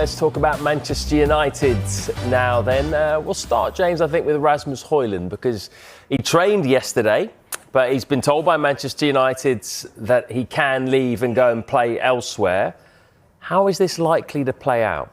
let's talk about Manchester United now then. We'll start, James, I think, with Rasmus Hojlund, because he trained yesterday, but he's been told by Manchester United that he can leave and go and play elsewhere. How is this likely to play out?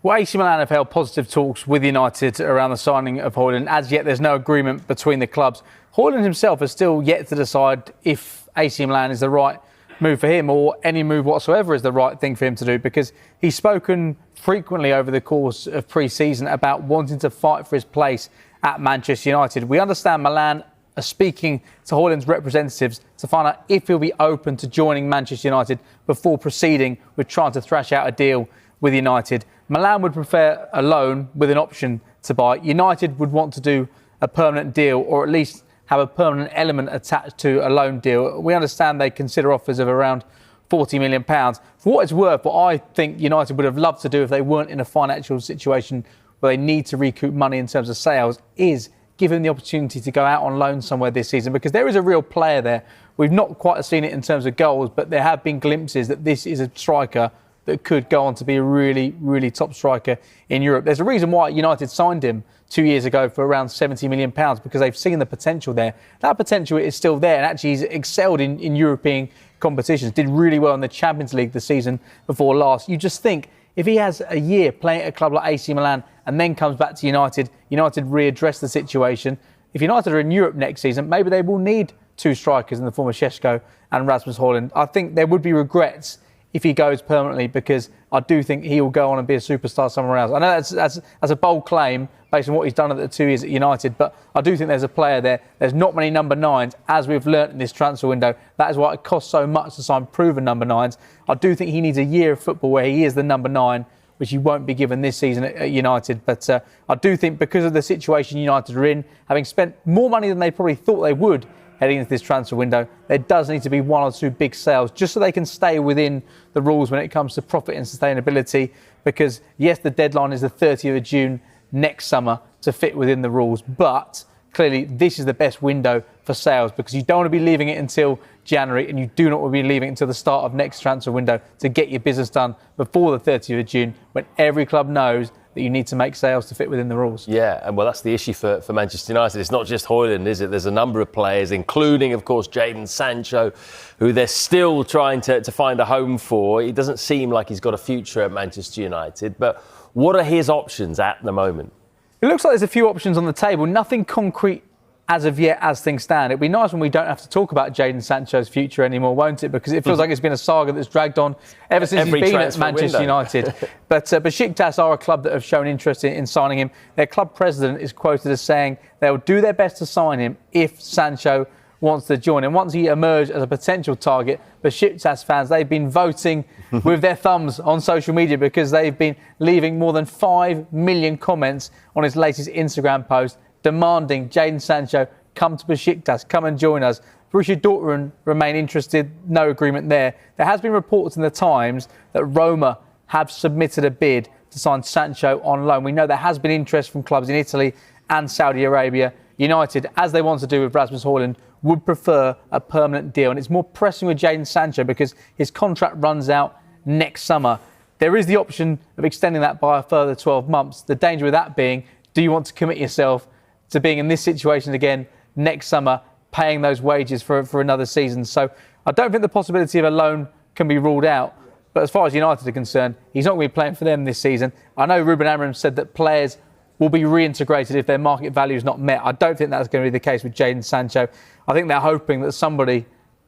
Well, AC Milan have held positive talks with United around the signing of Hojlund. As yet, there's no agreement between the clubs. Hojlund himself has still yet to decide if AC Milan is the right move for him or any move whatsoever is the right thing for him to do, because he's spoken frequently over the course of pre-season about wanting to fight for his place at Manchester United. We understand Milan are speaking to Hojlund's representatives to find out if he'll be open to joining Manchester United before proceeding with trying to thrash out a deal with United. Milan would prefer a loan with an option to buy. United would want to do a permanent deal, or at least have a permanent element attached to a loan deal. We understand they consider offers of around £40 million. For what it's worth, what I think United would have loved to do if they weren't in a financial situation where they need to recoup money in terms of sales, is give him the opportunity to go out on loan somewhere this season, because there is a real player there. We've not quite seen it in terms of goals, but there have been glimpses that this is a striker that could go on to be a really, really top striker in Europe. There's a reason why United signed him 2 years ago for around £70 million, because they've seen the potential there. That potential is still there, and actually he's excelled in European competitions, did really well in the Champions League the season before last. You just think, if he has a year playing at a club like AC Milan and then comes back to United, United readdress the situation. If United are in Europe next season, maybe they will need two strikers in the form of Šeško and Rasmus Hojlund. I think there would be regrets if he goes permanently, because I do think he will go on and be a superstar somewhere else. I know that's a bold claim based on what he's done at the 2 years at United, but I do think there's a player there. There's not many number nines, as we've learnt in this transfer window. That is why it costs so much to sign proven number nines. I do think he needs a year of football where he is the number nine, which he won't be given this season at United. But I do think, because of the situation United are in, having spent more money than they probably thought they would heading into this transfer window, there does need to be one or two big sales just so they can stay within the rules when it comes to profit and sustainability. Because yes, the deadline is the 30th of June next summer to fit within the rules, but clearly this is the best window for sales, because you don't want to be leaving it until January, and you do not want to be leaving it until the start of next transfer window to get your business done before the 30th of June, when every club knows that you need to make sales to fit within the rules. Yeah, and well, that's the issue for Manchester United. It's not just Hojlund, is it? There's a number of players, including, of course, Jadon Sancho, who they're still trying to find a home for. He doesn't seem like he's got a future at Manchester United, but what are his options at the moment? It looks like there's a few options on the table, nothing concrete as of yet as things stand. It'd be nice when we don't have to talk about Jadon Sancho's future anymore, won't it? Because it feels like it's been a saga that's dragged on ever since he's been at Manchester United. But Besiktas are a club that have shown interest in signing him. Their club president is quoted as saying they'll do their best to sign him if Sancho wants to join. And once he emerged as a potential target, Besiktas fans, they've been voting with their thumbs on social media, because they've been leaving more than 5 million comments on his latest Instagram post demanding Jadon Sancho come to Besiktas, come and join us. Borussia Dortmund remain interested, no agreement there. There has been reports in the Times that Roma have submitted a bid to sign Sancho on loan. We know there has been interest from clubs in Italy and Saudi Arabia. United, as they want to do with Rasmus Hojlund, would prefer a permanent deal. And it's more pressing with Jadon Sancho because his contract runs out next summer. There is the option of extending that by a further 12 months. The danger with that being, do you want to commit yourself to being in this situation again next summer, paying those wages for another season? So I don't think the possibility of a loan can be ruled out. But as far as United are concerned, he's not going to be playing for them this season. I know Ruben Amorim said that players will be reintegrated if their market value is not met. I don't think that's going to be the case with Jadon Sancho. I think they're hoping that somebody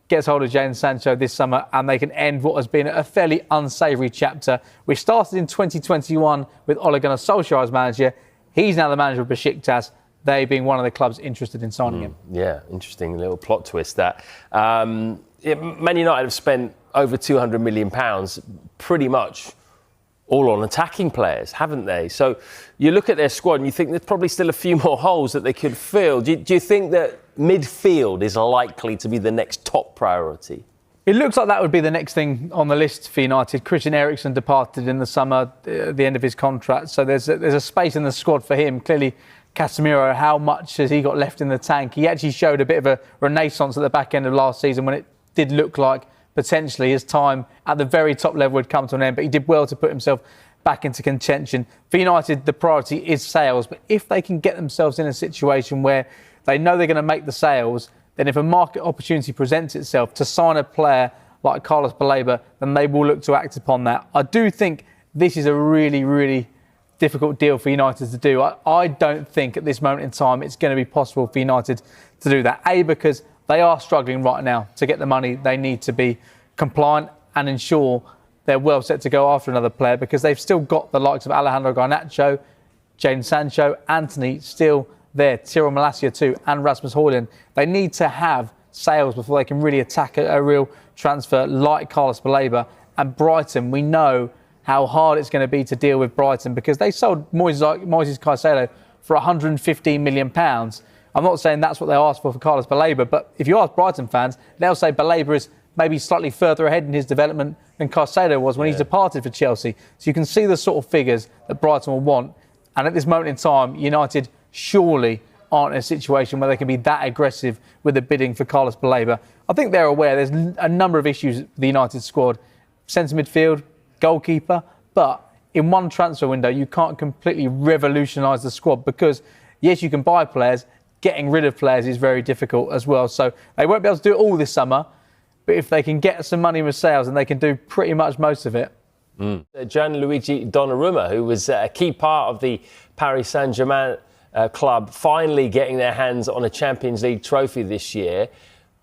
gets hold of Jadon Sancho this summer and they can end what has been a fairly unsavoury chapter. We started in 2021 with Ole Gunnar Solskjaer as manager. He's now the manager of Besiktas, they being one of the clubs interested in signing him. Yeah, interesting little plot twist that. Man United have spent over £200 million pretty much all on attacking players, haven't they? So you look at their squad and you think there's probably still a few more holes that they could fill. Do you think that midfield is likely to be the next top priority? It looks like that would be the next thing on the list for United. Christian Eriksen departed in the summer, at the end of his contract. So there's a space in the squad for him. Clearly, Casemiro, how much has he got left in the tank? He actually showed a bit of a renaissance at the back end of last season when it did look like potentially his time at the very top level would come to an end. But he did well to put himself back into contention. For United, the priority is sales, but if they can get themselves in a situation where they know they're going to make the sales, then if a market opportunity presents itself to sign a player like Carlos Baleba, then they will look to act upon that. I do think this is a really, really difficult deal for United to do. I don't think at this moment in time it's going to be possible for United to do that. A, because they are struggling right now to get the money they need to be compliant and ensure they're well set to go after another player, because they've still got the likes of Alejandro Garnacho, Jadon Sancho, Antony still there, Tyrell Malacia too, and Rasmus Hojlund. They need to have sales before they can really attack a real transfer like Carlos Baleba. And Brighton, we know how hard it's going to be to deal with Brighton, because they sold Moises Caicedo for £115 million. I'm not saying that's what they asked for Carlos Baleba, but if you ask Brighton fans, they'll say Baleba is maybe slightly further ahead in his development than Caicedo was when he's departed for Chelsea. So you can see the sort of figures that Brighton will want. And at this moment in time, United surely aren't in a situation where they can be that aggressive with the bidding for Carlos Baleba. I think they're aware there's a number of issues with the United squad. Centre midfield, goalkeeper, but in one transfer window, you can't completely revolutionise the squad, because, yes, you can buy players, getting rid of players is very difficult as well. So they won't be able to do it all this summer, but if they can get some money with sales, and they can do pretty much most of it. Gianluigi Donnarumma, who was a key part of the Paris Saint-Germain club, finally getting their hands on a Champions League trophy this year.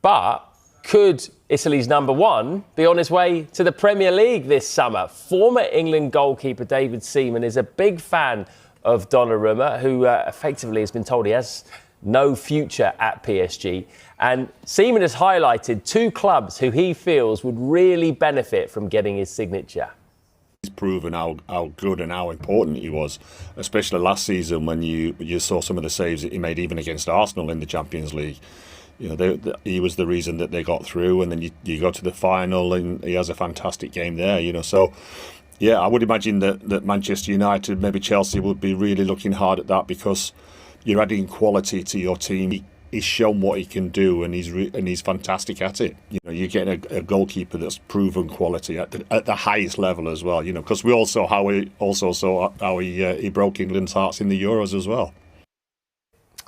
But could Italy's number one be on his way to the Premier League this summer? Former England goalkeeper David Seaman is a big fan of Donnarumma, who effectively has been told he has no future at PSG. And Seaman has highlighted two clubs who he feels would really benefit from getting his signature. He's proven how good and how important he was, especially last season when you saw some of the saves that he made even against Arsenal in the Champions League. You know, he was the reason that they got through, and then you go to the final and he has a fantastic game there. You know, so yeah, I would imagine that Manchester United, maybe Chelsea, would be really looking hard at that, because you're adding quality to your team. He's shown what he can do, and he's fantastic at it. You know, you're getting a goalkeeper that's proven quality at the highest level as well. You know, because we also saw how he broke England's hearts in the Euros as well.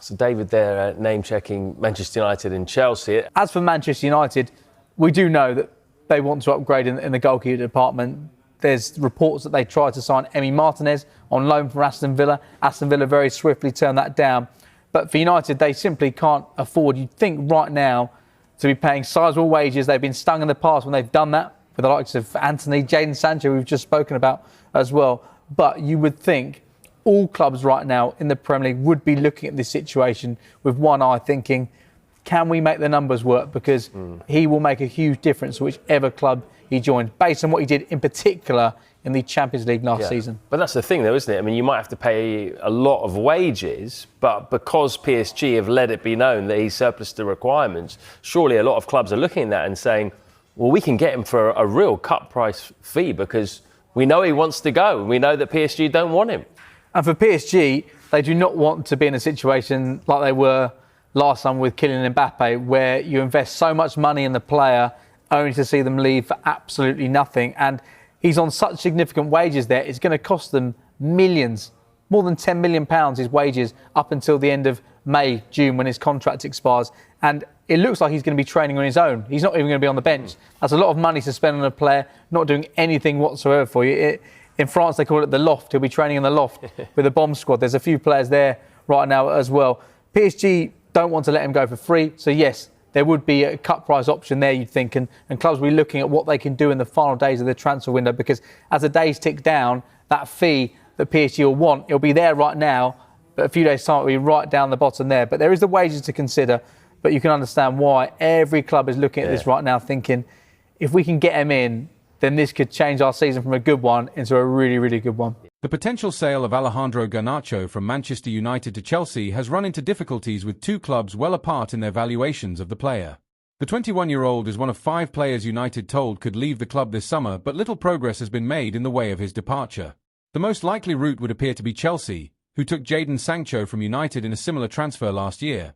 So David there name-checking Manchester United and Chelsea. As for Manchester United, we do know that they want to upgrade in the goalkeeper department. There's reports that they tried to sign Emi Martinez on loan from Aston Villa. Aston Villa very swiftly turned that down. But for United, they simply can't afford, you'd think right now, to be paying sizable wages. They've been stung in the past when they've done that, with the likes of Antony, Jadon Sancho, we've just spoken about as well. But you would think all clubs right now in the Premier League would be looking at this situation with one eye, thinking, can we make the numbers work? Because he will make a huge difference to whichever club he joined, based on what he did in particular in the Champions League last season. But that's the thing, though, isn't it? I mean, you might have to pay a lot of wages, but because PSG have let it be known that he's surplus to requirements, surely a lot of clubs are looking at that and saying, well, we can get him for a real cut price fee, because we know he wants to go, and we know that PSG don't want him. And for PSG, they do not want to be in a situation like they were last time with Kylian Mbappe, where you invest so much money in the player only to see them leave for absolutely nothing. And he's on such significant wages there, it's going to cost them millions, more than £10 million his wages up until the end of May, June, when his contract expires. And it looks like he's going to be training on his own. He's not even going to be on the bench. That's a lot of money to spend on a player not doing anything whatsoever for you. In France, they call it the loft. He'll be training in the loft with the bomb squad. There's a few players there right now as well. PSG don't want to let him go for free. So, yes, there would be a cut price option there, you'd think, and clubs will be looking at what they can do in the final days of the transfer window, because as the days tick down, that fee that PSG will want, it'll be there right now, but a few days' time it'll be right down the bottom there. But there is the wages to consider, but you can understand why every club is looking at this right now, thinking, if we can get him in, then this could change our season from a good one into a really, really good one. The potential sale of Alejandro Garnacho from Manchester United to Chelsea has run into difficulties, with two clubs well apart in their valuations of the player. The 21-year-old is one of 5 players United told could leave the club this summer, but little progress has been made in the way of his departure. The most likely route would appear to be Chelsea, who took Jadon Sancho from United in a similar transfer last year.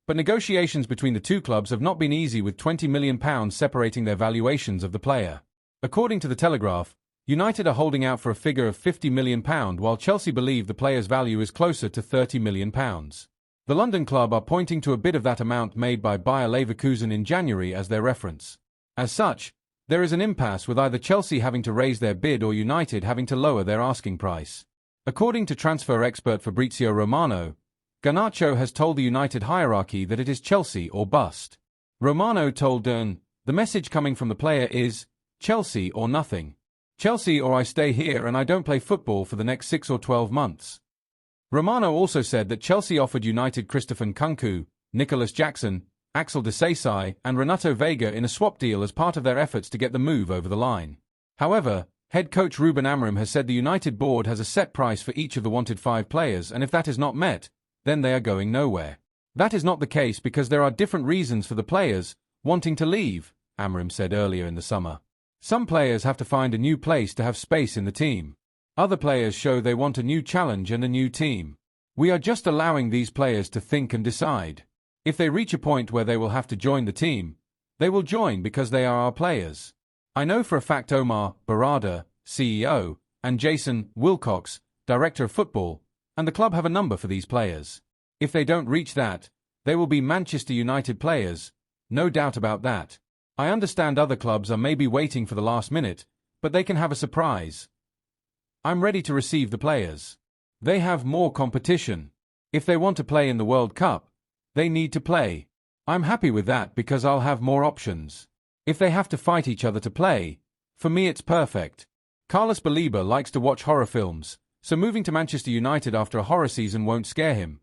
But negotiations between the two clubs have not been easy, with £20 million separating their valuations of the player. According to The Telegraph, United are holding out for a figure of £50 million, while Chelsea believe the player's value is closer to £30 million. The London club are pointing to a bid of that amount made by Bayer Leverkusen in January as their reference. As such, there is an impasse with either Chelsea having to raise their bid or United having to lower their asking price. According to transfer expert Fabrizio Romano, Garnacho has told the United hierarchy that it is Chelsea or bust. Romano told Dern, "The message coming from the player is, Chelsea or nothing. Chelsea or I stay here and I don't play football for the next 6 or 12 months." Romano also said that Chelsea offered United Christopher Nkunku, Nicholas Jackson, Axel Disasi, and Renato Vega in a swap deal as part of their efforts to get the move over the line. However, head coach Ruben Amorim has said the United board has a set price for each of the wanted 5 players, and if that is not met, then they are going nowhere. That is not the case because there are different reasons for the players wanting to leave, Amorim said earlier in the summer. Some players have to find a new place to have space in the team. Other players show they want a new challenge and a new team. We are just allowing these players to think and decide. If they reach a point where they will have to join the team, they will join because they are our players. I know for a fact Omar Barada, CEO, and Jason Wilcox, Director of Football, and the club have a number for these players. If they don't reach that, they will be Manchester United players, no doubt about that. I understand other clubs are maybe waiting for the last minute, but they can have a surprise. I'm ready to receive the players. They have more competition. If they want to play in the World Cup, they need to play. I'm happy with that because I'll have more options. If they have to fight each other to play, for me it's perfect. Carlos Baleba likes to watch horror films, so moving to Manchester United after a horror season won't scare him.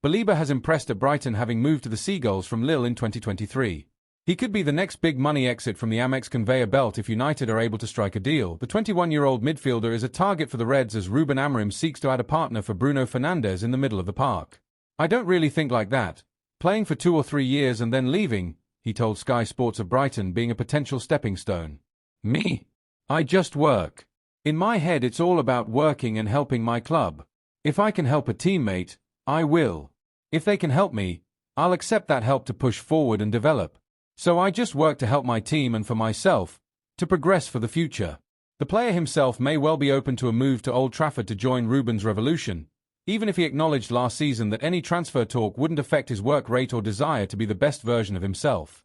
Baleba has impressed at Brighton, having moved to the Seagulls from Lille in 2023. He could be the next big money exit from the Amex conveyor belt if United are able to strike a deal. The 21-year-old midfielder is a target for the Reds as Ruben Amorim seeks to add a partner for Bruno Fernandes in the middle of the park. I don't really think like that. Playing for 2 or 3 years and then leaving, he told Sky Sports of Brighton, being a potential stepping stone. Me? I just work. In my head it's all about working and helping my club. If I can help a teammate, I will. If they can help me, I'll accept that help to push forward and develop. So I just work to help my team and for myself, to progress for the future. The player himself may well be open to a move to Old Trafford to join Ruben's revolution, even if he acknowledged last season that any transfer talk wouldn't affect his work rate or desire to be the best version of himself.